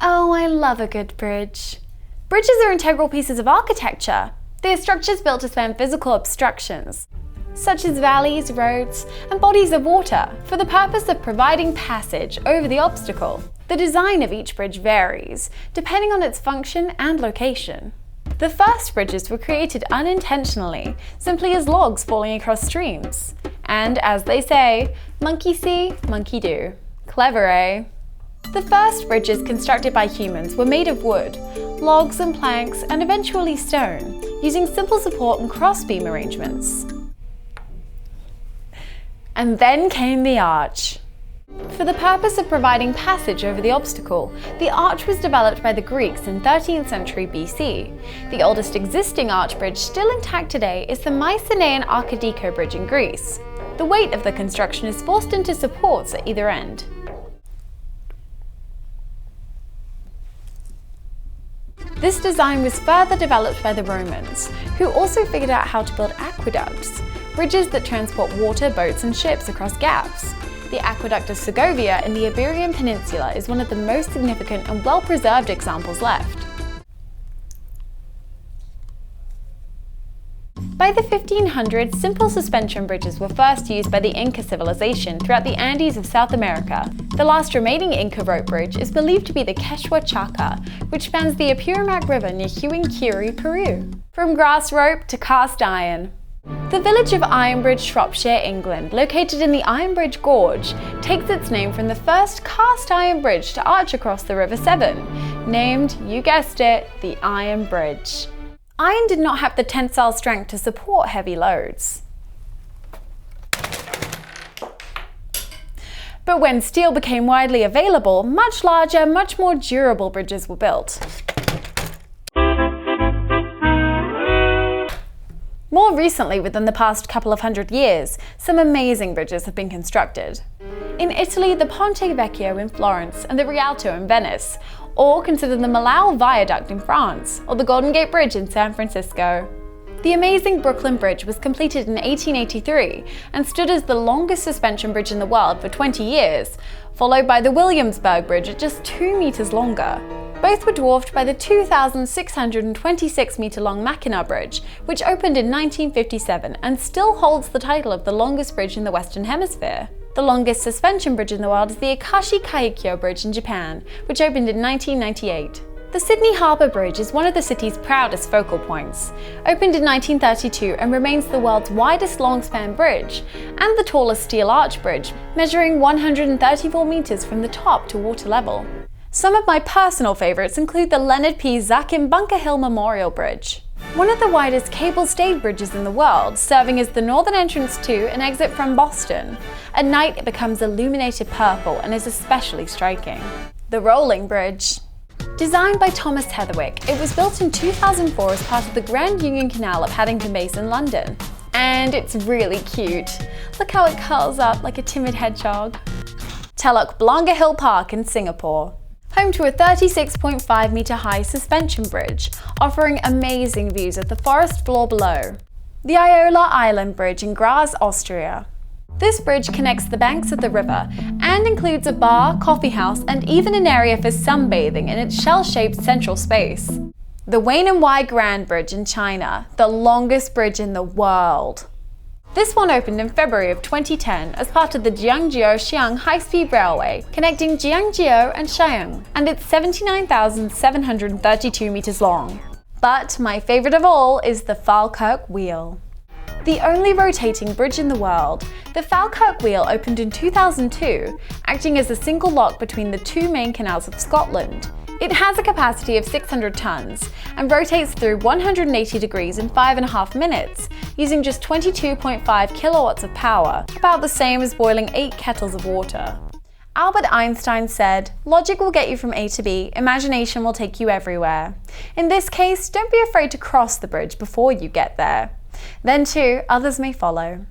Oh, I love a good bridge. Bridges are integral pieces of architecture. They are structures built to span physical obstructions, such as valleys, roads, and bodies of water, for the purpose of providing passage over the obstacle. The design of each bridge varies, depending on its function and location. The first bridges were created unintentionally, simply as logs falling across streams. And as they say, monkey see, monkey do. Clever, eh? The first bridges constructed by humans were made of wood, logs and planks, and eventually stone, using simple support and crossbeam arrangements. And then came the arch. For the purpose of providing passage over the obstacle, the arch was developed by the Greeks in 13th century BC. The oldest existing arch bridge still intact today is the Mycenaean Arkadiy Bridge in Greece. The weight of the construction is forced into supports at either end. This design was further developed by the Romans, who also figured out how to build aqueducts, bridges that transport water, boats and ships across gaps. The Aqueduct of Segovia in the Iberian Peninsula is one of the most significant and well-preserved examples left. By the 1500s, simple suspension bridges were first used by the Inca civilization throughout the Andes of South America. The last remaining Inca rope bridge is believed to be the Quechua Chaca, which spans the Apurimac River near Huancuire, Peru. From grass rope to cast iron. The village of Ironbridge, Shropshire, England, located in the Ironbridge Gorge, takes its name from the first cast iron bridge to arch across the River Severn, named, you guessed it, the Iron Bridge. Iron did not have the tensile strength to support heavy loads. But when steel became widely available, much larger, much more durable bridges were built. More recently, within the past couple of hundred years, some amazing bridges have been constructed. In Italy, the Ponte Vecchio in Florence and the Rialto in Venice, or consider the Millau Viaduct in France, or the Golden Gate Bridge in San Francisco. The amazing Brooklyn Bridge was completed in 1883 and stood as the longest suspension bridge in the world for 20 years, followed by the Williamsburg Bridge at just 2 meters longer. Both were dwarfed by the 2,626 meter long Mackinac Bridge, which opened in 1957 and still holds the title of the longest bridge in the Western Hemisphere. The longest suspension bridge in the world is the Akashi Kaikyo Bridge in Japan, which opened in 1998. The Sydney Harbour Bridge is one of the city's proudest focal points. Opened in 1932 and remains the world's widest long-span bridge, and the tallest steel arch bridge, measuring 134 metres from the top to water level. Some of my personal favourites include the Leonard P. Zakin Bunker Hill Memorial Bridge, one of the widest cable-stayed bridges in the world, serving as the northern entrance to and exit from Boston. At night it becomes illuminated purple and is especially striking. The Rolling Bridge. Designed by Thomas Heatherwick, it was built in 2004 as part of the Grand Union Canal at Paddington Base in London. And it's really cute. Look how it curls up like a timid hedgehog. Telok Blangah Hill Park in Singapore. Home to a 36.5 metre high suspension bridge, offering amazing views of the forest floor below. The Iola Island Bridge in Graz, Austria. This bridge connects the banks of the river and includes a bar, coffee house, and even an area for sunbathing in its shell-shaped central space. The Weinan Grand Bridge in China, the longest bridge in the world. This one opened in February of 2010 as part of the Jiangzhou-Xi'an high-speed railway, connecting Jiangzhou and Xi'an, and it's 79,732 meters long. But my favorite of all is the Falkirk Wheel. The only rotating bridge in the world, the Falkirk Wheel opened in 2002, acting as a single lock between the two main canals of Scotland. It has a capacity of 600 tons and rotates through 180 degrees in 5.5 minutes, using just 22.5 kilowatts of power, about the same as boiling 8 kettles of water. Albert Einstein said, "Logic will get you from A to B, imagination will take you everywhere." In this case, don't be afraid to cross the bridge before you get there. Then too, others may follow.